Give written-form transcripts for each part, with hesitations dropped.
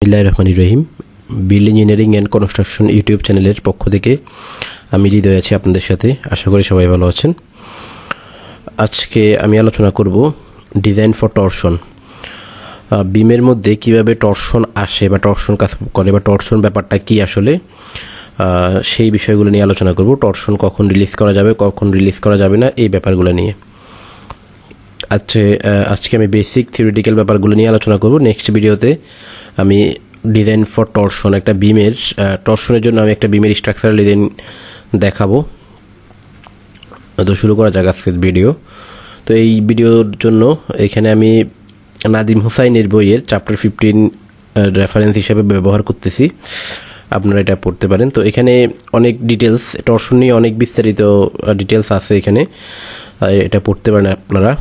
বিসমিল্লাহির রহমানির রহিম। Building engineering and construction YouTube চ্যানেলের পক্ষ থেকে আমি হৃদয় আছি আপনাদের সাথে। আশা করি সবাই ভালো আছেন। আজকে আমি আলোচনা করব ডিজাইন ফর টরশন। বিমের মধ্যে কিভাবে টরশন আসে বা টরশন কাজ করে বা টরশন ব্যাপারটা কি আসলে, সেই বিষয়গুলো নিয়ে আলোচনা করব। টরশন কখন রিলিজ করা যাবে, কখন রিলিজ করা যাবে না, এই ব্যাপারগুলো নিয়ে আজকে আমি বেসিক থিওরিটিক্যাল ব্যাপারগুলো নিয়ে আলোচনা করব। নেক্সট ভিডিওতে আমি ডিজাইন ফর টরশন, একটা বিমের টরশনের জন্য আমি একটা বিমের স্ট্রাকচারাল ডিজাইন দেখাবো। তো শুরু করা যাক আজকের ভিডিও। তো এই ভিডিওর জন্য এখানে আমি নাদিম হুসাইনের বইয়ের চ্যাপ্টার 15 রেফারেন্স হিসেবে ব্যবহার করতেছি, আপনারা এটা পড়তে পারেন। তো এখানে অনেক ডিটেলস, টরশন নিয়ে অনেক বিস্তারিত ডিটেলস আছে, এখানে এটা পড়তে পারেন আপনারা।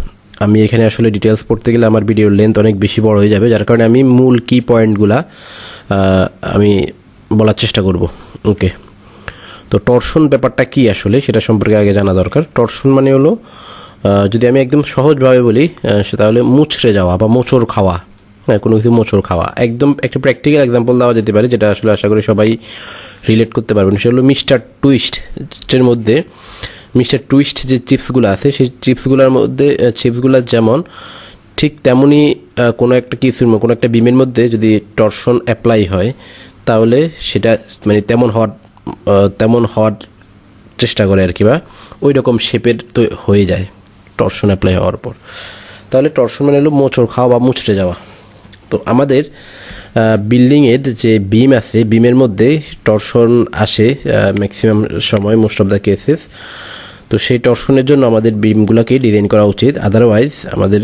আমি এখানে আসলে ডিটেলস পড়তে গেলে আমার ভিডিওর লেন্থ অনেক বেশি বড় হয়ে যাবে, যার কারণে আমি মূল কি পয়েন্টগুলা আমি বলার চেষ্টা করব। ওকে, তো টরশন ব্যাপারটা কি আসলে সেটা সম্পর্কে আগে জানা দরকার। টরশন মানে হলো, যদি আমি একদম সহজভাবে বলি, সেটা হলে মুচড়ে যাওয়া বা মোচড় খাওয়া। হ্যাঁ, কোনো কিছু মোচড় খাওয়া। একদম একটা প্র্যাকটিক্যাল এক্সাম্পল দেওয়া যেতে পারে, যেটা আসলে আশা করি সবাই রিলেট করতে পারবেন। সেটা হলো মিস্টার টুইস্টের মধ্যে মিস্টার টুইস্ট যে চিপসগুলো আছে, সেই চিপসগুলোর মধ্যে চিপসগুলো যেমন ঠিক তেমনই কোনো একটা কিছুর কোনো একটা বিমের মধ্যে যদি টরশন অ্যাপ্লাই হয়, তাহলে সেটা মানে তেমন হওয়ার চেষ্টা করে আর কি, বা ওই রকম শেপের তো হয়ে যায় টরশন অ্যাপ্লাই হওয়ার পর। তাহলে টরশন মানে হলো মোচড় খাওয়া বা মুচড়ে যাওয়া। তো আমাদের বিল্ডিংয়ের যে বিম আছে, বিমের মধ্যে টরশন আসে ম্যাক্সিমাম সময়, মোস্ট অফ দ্য কেসেস। তো সেই টরশনের জন্য আমাদের বিমগুলোকে ডিজাইন করা উচিত, আদারওয়াইজ আমাদের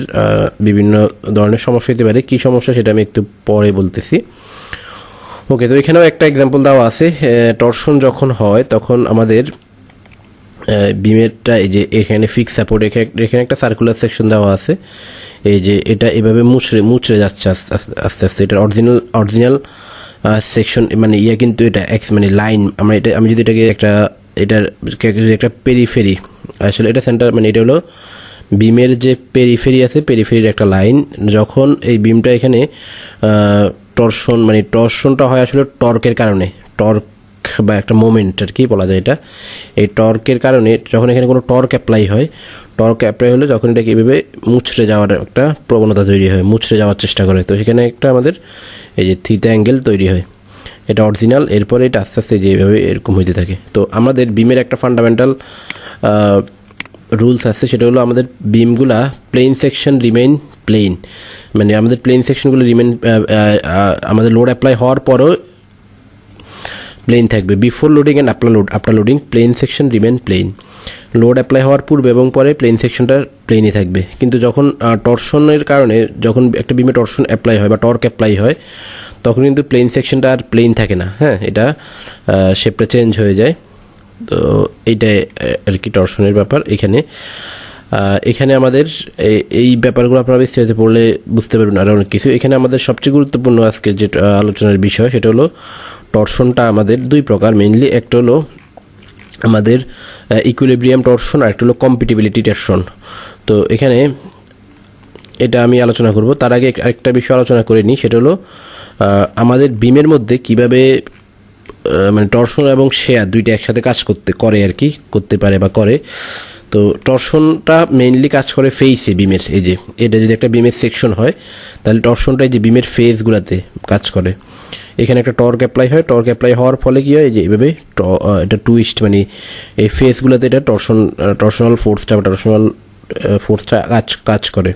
বিভিন্ন ধরনের সমস্যা হতে পারে। কী সমস্যা সেটা আমি একটু পরে বলতেছি। ওকে, তো এখানেও একটা এক্সাম্পল দেওয়া আছে। টরশন যখন হয় তখন আমাদের বিমেরটা, এই যে এখানে ফিক্স সাপোর্ট, এখানে একটা সার্কুলার সেকশন দেওয়া আছে। এই যে এটা এভাবে মুচড়ে যাচ্ছে আস্তে আস্তে। এটার অরিজিনাল সেকশন মানে কিন্তু এটা মানে লাইন, আমি যদি এটাকে একটা পেরিফেরি, আসলে এটা সেন্টার, মানে এটা হলো বিমের যে পেরিফেরি আছে, পেরিফেরির একটা লাইন। যখন এই বিমটা এখানে টরশনটা হয় আসলে টর্কের কারণে, টর্ক বা একটা মোমেন্ট আর কি বলা যায় এটা। এই টর্কের কারণে যখন এখানে কোনো টর্ক অ্যাপ্লাই হলে যখন এটাকে এভাবে মুচড়ে যাওয়ার একটা প্রবণতা তৈরি হয়, মুচড়ে যাওয়ার চেষ্টা করে। তো সেখানে একটা আমাদের এই যে থিটা অ্যাঙ্গেল তৈরি হয়, এটা অরিজিনাল। এরপরে এটা আস্তে আস্তে যেভাবে এরকম হইতে থাকে। তো আমাদের বিমের একটা ফান্ডামেন্টাল রুলস আছে, সেটা হলো আমাদের বিমগুলা প্লেন সেকশন রিমেইন প্লেন, মানে আমাদের প্লেন সেকশনগুলো আমাদের লোড অ্যাপ্লাই হওয়ার পরও প্লেন থাকবে। Before loading and after loading plane section remain plane. Load apply হওয়ার পূর্বে এবং পরে প্লেন সেকশনটা প্লেনই থাকবে। কিন্তু যখন টরশনের কারণে, যখন একটা বিমে টরশন অ্যাপ্লাই হয় বা টর্ক অ্যাপ্লাই হয়, তখন কিন্তু প্লেন সেকশনটা আর প্লেন থাকে না। হ্যাঁ, এটা শেপটা চেঞ্জ হয়ে যায়। তো এইটাই আর কি টরশনের ব্যাপার। এখানে আমাদের এই ব্যাপারগুলো আপনারা বিস্তারিত পড়লে বুঝতে পারবেন আর অনেক কিছু। এখানে আমাদের সবচেয়ে গুরুত্বপূর্ণ আজকে যে আলোচনার বিষয়, সেটা হলো টরশনটা আমাদের দুই প্রকার মেইনলি। একটা হলো আমাদের ইকুইলিব্রিয়াম টরশন, আর একটা হলো কম্প্যাটিবিলিটি টরশন। তো এখানে এটা আমি আলোচনা করব। তার আগে আরেকটা বিষয় আলোচনা করে নিই, সেটা হলো আমাদের বিমের মধ্যে কিভাবে মানে টরশন এবং শেয়ার দুইটা একসাথে কাজ করতে পারে বা করে। তো টরশনটা মেইনলি কাজ করে ফেসে বিমের। এই যে এটা যদি একটা বিমের সেকশন হয়, তাহলে টরশনটা এই যে বিমের ফেসগুলোতে কাজ করে। এখানে একটা টর্ক অ্যাপ্লাই হয়, টর্ক অ্যাপ্লাই হওয়ার ফলে কি হয়, যে এইভাবে এটা টুইস্ট, মানে এই ফেসগুলোতে এটা টরশনাল ফোর্সটা কাজ করে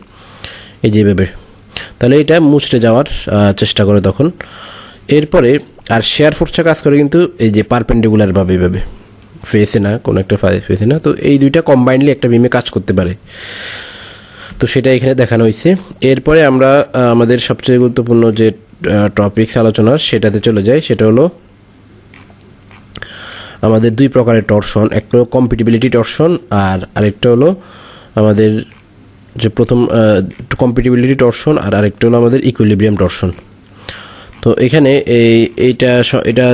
এই যে এইভাবে। তাহলে এটা মুচড়ে যাওয়ার চেষ্টা করে তখন। এরপরে আর শেয়ার ফোর্সটা কাজ করে কিন্তু এই যে পারপেন্ডিকুলার ভাবে, এইভাবে ফেসে না, কোনো একটা ফেসে না। তো এই দুইটা কম্বাইন্ডলি একটা বিমে কাজ করতে পারে। তো সেটা এখানে দেখানো হয়েছে। এরপরে আমরা আমাদের সবচেয়ে গুরুত্বপূর্ণ যে টপিকস আলোচনার সেটাতে চলে যাই। সেটা হলো আমাদের দুই প্রকারের টরশন, একটা হলো কম্প্যাটিবিলিটি টরশন, আর আরেকটা হলো আমাদের যে প্রথম কম্প্যাটিবিলিটি টরশন, আর আরেকটা হলো আমাদের ইকুইলিব্রিয়াম টরশন। তো এখানে এটা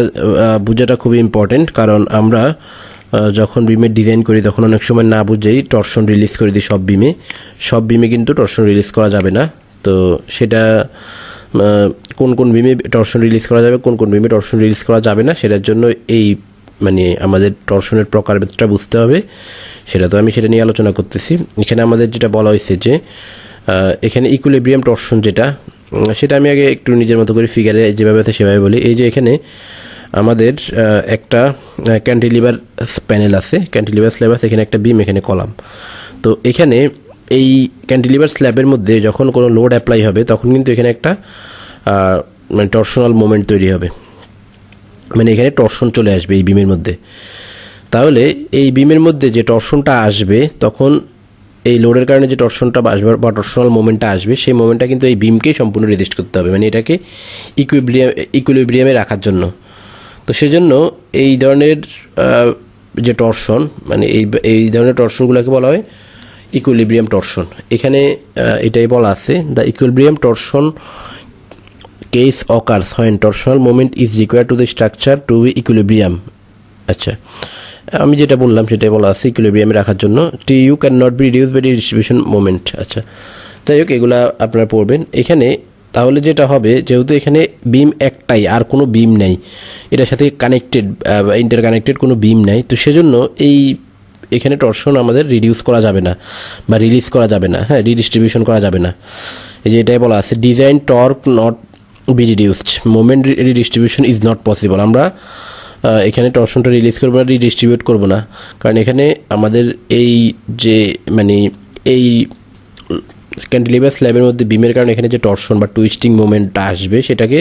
বোঝাটা খুবই ইম্পর্টেন্ট, কারণ আমরা যখন বিমের ডিজাইন করি তখন অনেক সময় না বুঝেই টরশন রিলিজ করে দিই সব বিমে কিন্তু টরশন রিলিজ করা যাবে না। তো সেটা কোন কোন বিমে টরশন রিলিজ করা যাবে, কোন কোন বিমে টরশন রিলিজ করা যাবে না, সেটার জন্য এই মানে আমাদের টরশনের প্রকারভেদটা বুঝতে হবে। সেটা সেটা নিয়ে আলোচনা করতেছি। এখানে আমাদের যেটা বলা হয়েছে যে এখানে ইকুইলিব্রিয়াম টরশন যেটা, সেটা আমি আগে একটু নিজের মতো করে ফিগারে যেভাবে আছে সেভাবে বলি। এই যে এখানে আমাদের একটা ক্যান্টিলিভার প্যানেল আছে, ক্যান্টিলিভার স্ল্যাব আছে, এখানে একটা বিম, এখানে কলাম। তো এখানে এই ক্যান্টিলিভার স্ল্যাবের মধ্যে যখন কোনো লোড অ্যাপ্লাই হবে তখন কিন্তু এখানে একটা মানে টরশনাল মোমেন্ট তৈরি হবে, মানে এখানে টরশন চলে আসবে এই বিমের মধ্যে। তাহলে এই বিমের মধ্যে যে টরশনটা আসবে, তখন এই লোডের কারণে যে টরশনটা আসবে বা টরশনাল মোমেন্টটা আসবে, সেই মোমেন্টটা কিন্তু এই বিমকেই সম্পূর্ণ রেজিস্ট করতে হবে, মানে এটাকে ইকুইলিব্রিয়ামে রাখার জন্য। তো সেজন্য এই ধরনের যে টরশন, মানে এই ধরনের টরশনগুলোকে বলা হয় ইকুইলিব্রিয়াম টরশন। এখানে এটাই বলা আছে, the equilibrium torsion case occurs when torsional moment is required to the structure to be equilibrium. আচ্ছা, আমি যেটা বললাম সেটাই বলা আছে ইকুইলিব্রিয়ামে রাখার জন্য। T you can not be reduce by distribution moment. আচ্ছা, যাই হোক, এগুলা আপনারা পড়বেন এখানে। তাহলে যেটা হবে, যেহেতু এখানে বিম একটাই, আর কোনো বিম নেই, এটার সাথে কানেক্টেড ইন্টারকানেক্টেড কোনো বিম নাই, তো সেজন্য এখানে টরশন আমাদের রিডিউস করা যাবে না বা রিলিজ করা যাবে না, হ্যাঁ, রিডিস্ট্রিবিউশন করা যাবে না। এই যে এটাই বলা আছে, design torque not be reduced, moment redistribution is not possible. আমরা এখানে টরশনটা রিলিজ করবো না, রিডিস্ট্রিবিউট করবো না, কারণ এখানে আমাদের এই যে মানে এই ক্যান্টিলিভার স্ল্যাবের মধ্যে বিমের কারণে এখানে যে টরশন বা টুইস্টিং মোমেন্টটা আসবে, সেটাকে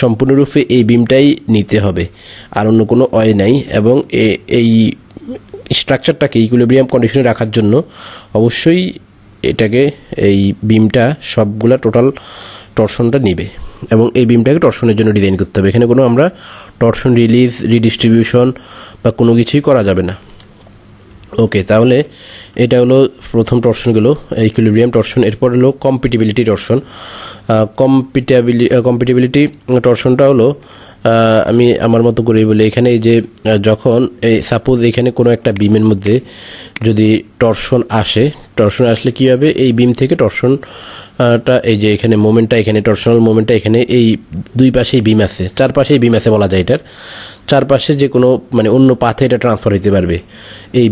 সম্পূর্ণরূপে এই বিমটাই নিতে হবে, আর অন্য কোনো ওয়ে নাই। এবং এই স্ট্রাকচারটাকে ইকুইলিব্রিয়াম কন্ডিশনে রাখার জন্য অবশ্যই এটাকে এই বিমটা সবগুলা টোটাল টরশনটা নিবে, এবং এই বিমটাকে টরশনের জন্য ডিজাইন করতে হবে। এখানে কোনো আমরা টরশন রিলিজ, রিডিস্ট্রিবিউশন বা কোনো কিছুই করা যাবে না। ওকে, তাহলে এটা হলো প্রথম টরশনগুলো, ইকুইলিব্রিয়াম টরশন। এরপর হলো কম্পিটিবিলিটি টরশন। কম্পিটিবিলিটি টরশনটা হলো, আমি আমার মতো করেই বলি, এখানে এই যে যখন এই সাপোজ এখানে কোনো একটা বিমের মধ্যে যদি টরশন আসলে কী হবে, এই বিম থেকে টরশনটা এই যে এখানে মোমেন্টটা, এখানে টরশনাল মোমেন্টটা, এখানে এই দুই পাশেই বিম আছে, চারপাশেই বিম আছে বলা যায়, এটার চারপাশে যে কোনো মানে অন্য পাথে এটা ট্রান্সফার হইতে পারবে। এই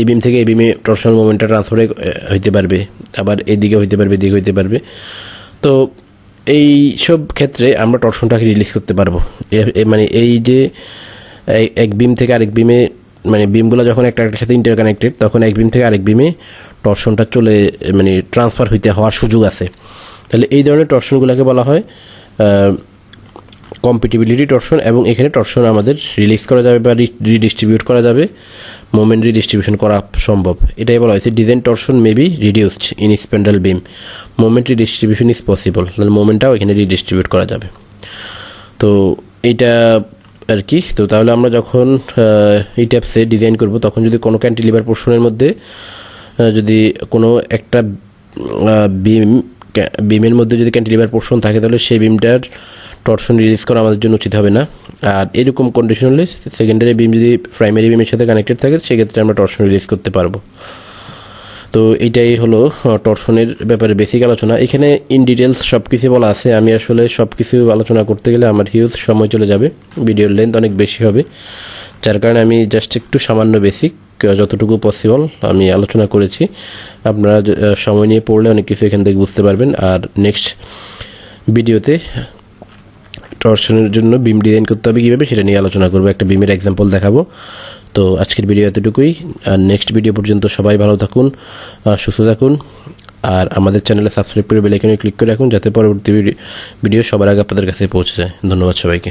বিম থেকে এই বিমে টরশনাল মোমেন্টটা ট্রান্সফার হইতে পারবে, আবার এদিকে হইতে পারবে, এদিকে হইতে পারবে। তো এই সব ক্ষেত্রে আমরা টরশনটাকে রিলিজ করতে পারবো। মানে এই যে এক বিম থেকে আরেক বিমে, মানে বিমগুলো যখন একটা সাথে ইন্টারকানেক্টেড, তখন এক বিম থেকে আরেক বিমে টরশনটা মানে ট্রান্সফার হওয়ার সুযোগ আছে। তাহলে এই ধরনের টরশনগুলোকে বলা হয় কম্পিটিবিলিটি টরশন। এবং এখানে টরশন আমাদের রিলিজ করা যাবে বা রিডিস্ট্রিবিউট করা যাবে, মোমেন্ট রিডিস্ট্রিবিউশন করা সম্ভব। এটাই বলা হয়েছে, design torsion may be reduced in spandrel beam, moment redistribution is possible. তাহলে মোমেন্টটাও এখানে রিডিস্ট্রিবিউট করা যাবে। তো এইটা আর কি। তো তাহলে আমরা যখন এই ট্যাপসে ডিজাইন করব, তখন যদি কোনো ক্যান্টিলিভার পোর্শনের মধ্যে যদি কোনো একটা বিমের মধ্যে যদি ক্যান্টিলিভার পোর্শন থাকে, তাহলে সেই বিমটার টরশন রিলিজ করা আমাদের জন্য উচিত হবে না। আর এরকম কন্ডিশন হলে সেকেন্ডারি বিম যদি প্রাইমারি বিমের সাথে কানেক্টেড থাকে, সেক্ষেত্রে আমরা টরশন রিলিজ করতে পারবো। তো এইটাই হলো টরশনের ব্যাপারে বেসিক আলোচনা। এখানে ইন ডিটেলস সব কিছু বলা আছে, আমি আসলে সব কিছু আলোচনা করতে গেলে আমার হিউজ সময় চলে যাবে, ভিডিওর লেন্থ অনেক বেশি হবে, যার কারণে আমি জাস্ট একটু সামান্য বেসিক যতটুকু পসিবল আমি আলোচনা করেছি। আপনারা সময় নিয়ে পড়লে অনেক কিছু এখান থেকে বুঝতে পারবেন। আর নেক্সট ভিডিওতে টরশনের জন্য বিম ডিজাইন করতে হবে কীভাবে, সেটা নিয়ে আলোচনা করবো, একটা বিমের এক্সাম্পল দেখাবো। তো আজকের ভিডিও এতটুকুই। আর নেক্সট ভিডিও পর্যন্ত সবাই ভালো থাকুন, সুস্থ থাকুন, আর আমাদের চ্যানেলে সাবস্ক্রাইব করে বেল আইকনে ক্লিক করে রাখুন, যাতে পরবর্তী ভিডিও সবার আগে আপনাদের কাছে পৌঁছে যায়। ধন্যবাদ সবাইকে।